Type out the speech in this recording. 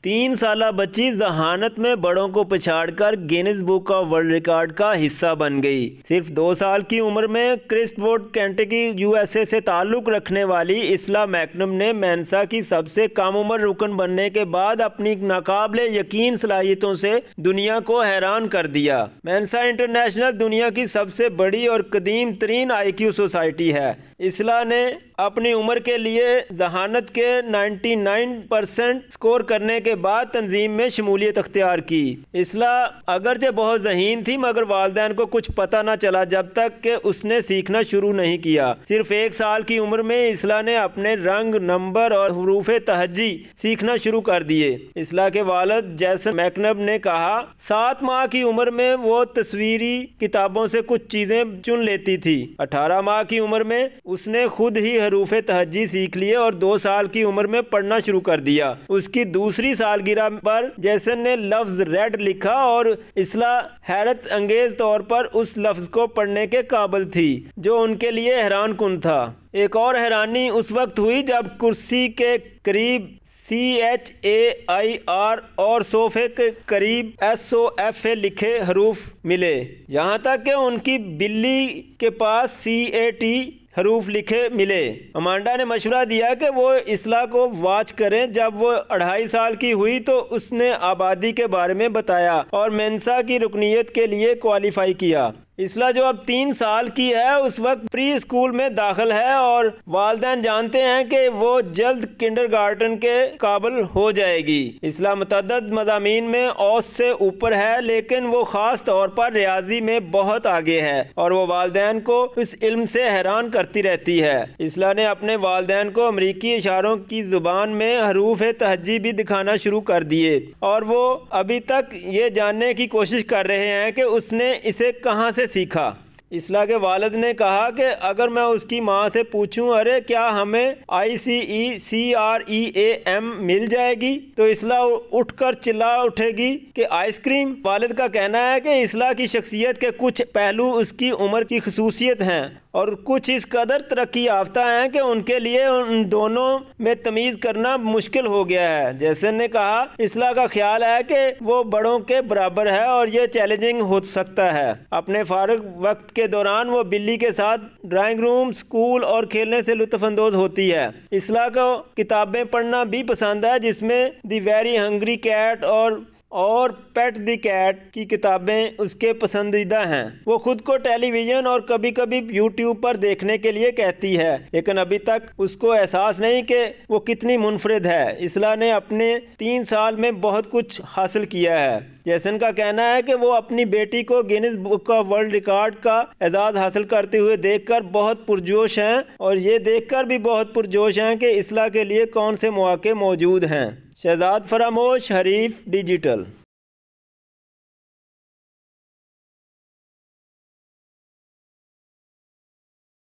3 سالہ بچی ذہانت میں بڑوں کو پچھاڑ کر Guinness book of world record کا حصہ بن گئی۔ صرف 2 سال کی عمر میں کرسٹ ووڈ کینٹکی USA سے تعلق رکھنے والی اسلا میکنم نے مینسا کی سب سے کم عمر رکن بننے کے بعد اپنی ناقابل یقین صلاحیتوں سے دنیا کو حیران کر دیا۔ مینسا انٹرنیشنل دنیا کی سب سے بڑی اور قدیم ترین IQ سوسائٹی ہے۔ اسلا نے اپنی عمر کے لیے ذہانت کے 99% سکور کرنے کے بعد تنظیم میں شمولیت اختیار کی۔ اسلا اگرچہ بہت ذہین تھی مگر والدین کو کچھ پتہ نہ چلا جب تک کہ اس نے سیکھنا شروع نہیں کیا۔ صرف 1 سال کی عمر میں اسلا نے اپنے رنگ، نمبر اور حروف تہجی سیکھنا شروع کر دیے۔ اسلا کے والد جیسن میکنب نے کہا 7 ماہ کی عمر میں وہ تصویری کتابوں سے کچھ چیزیں چن لیتی تھی۔ 18 ماہ کی عمر میں اس نے خود ہی حروف تہجی سیکھ لیے اور 2 سال کی عمر میں پڑھنا شروع کر دیا۔ اس کی دوسری سالگرہ پر جیسن نے لفظ ریڈ لکھا اور اسلا حیرت انگیز طور پر اس لفظ کو پڑھنے کے قابل تھی جو ان کے لیے حیران کن تھا۔ ایک اور حیرانی اس وقت ہوئی جب کرسی کے قریب CHAIR اور صوفے کے قریب SOFA لکھے حروف ملے، یہاں تک کہ ان کی بلی کے پاس CAT حروف لکھے ملے۔ امانڈا نے مشورہ دیا کہ وہ اسلا کو واچ کریں۔ جب وہ 2.5 سال کی ہوئی تو اس نے آبادی کے بارے میں بتایا اور مینسا کی رکنیت کے لیے کوالیفائی کیا۔ اسلا جو اب 3 سال کی ہے اس وقت پری اسکول میں داخل ہے اور والدین جانتے ہیں کہ وہ جلد کنڈرگارٹن کے قابل ہو جائے گی۔ اسلا متعدد مضامین میں اوسط سے اوپر ہے لیکن وہ خاص طور پر ریاضی میں بہت آگے ہے اور وہ والدین کو اس علم سے حیران کرتی رہتی ہے۔ اسلا نے اپنے والدین کو امریکی اشاروں کی زبان میں حروف تہجی بھی دکھانا شروع کر دیے اور وہ ابھی تک یہ جاننے کی کوشش کر رہے ہیں کہ اس نے اسے کہاں سے سیکھا۔ اسلا کے والد نے کہا کہ اگر میں اس کی ماں سے پوچھوں ارے کیا ہمیں ICECREAM مل جائے گی تو اسلا اٹھ کر چلا اٹھے گی کہ آئس کریم۔ والد کا کہنا ہے کہ اسلا کی شخصیت کے کچھ پہلو اس کی عمر کی خصوصیت ہیں اور کچھ اس قدر ترقی یافتہ ہیں کہ ان کے لیے ان دونوں میں تمیز کرنا مشکل ہو گیا ہے۔ جیسن نے کہا اسلا کا خیال ہے کہ وہ بڑوں کے برابر ہے اور یہ چیلنجنگ ہو سکتا ہے۔ اپنے فارغ وقت کے دوران وہ بلی کے ساتھ ڈرائنگ روم، اسکول اور کھیلنے سے لطف اندوز ہوتی ہے۔ اسلا کو کتابیں پڑھنا بھی پسند ہے جس میں دی ویری ہنگری کیٹ اور پیٹ دی کیٹ کی کتابیں اس کے پسندیدہ ہیں۔ وہ خود کو ٹیلی ویژن اور کبھی کبھی YouTube پر دیکھنے کے لیے کہتی ہے لیکن ابھی تک اس کو احساس نہیں کہ وہ کتنی منفرد ہے۔ اسلا نے اپنے 3 سال میں بہت کچھ حاصل کیا ہے۔ جیسن کا کہنا ہے کہ وہ اپنی بیٹی کو Guinness book of world record کا اعزاز حاصل کرتے ہوئے دیکھ کر بہت پرجوش ہیں اور یہ دیکھ کر بھی بہت پرجوش ہیں کہ اسلا کے لیے کون سے مواقع موجود ہیں۔ شہزاد فراموش، حریف ڈیجیٹل۔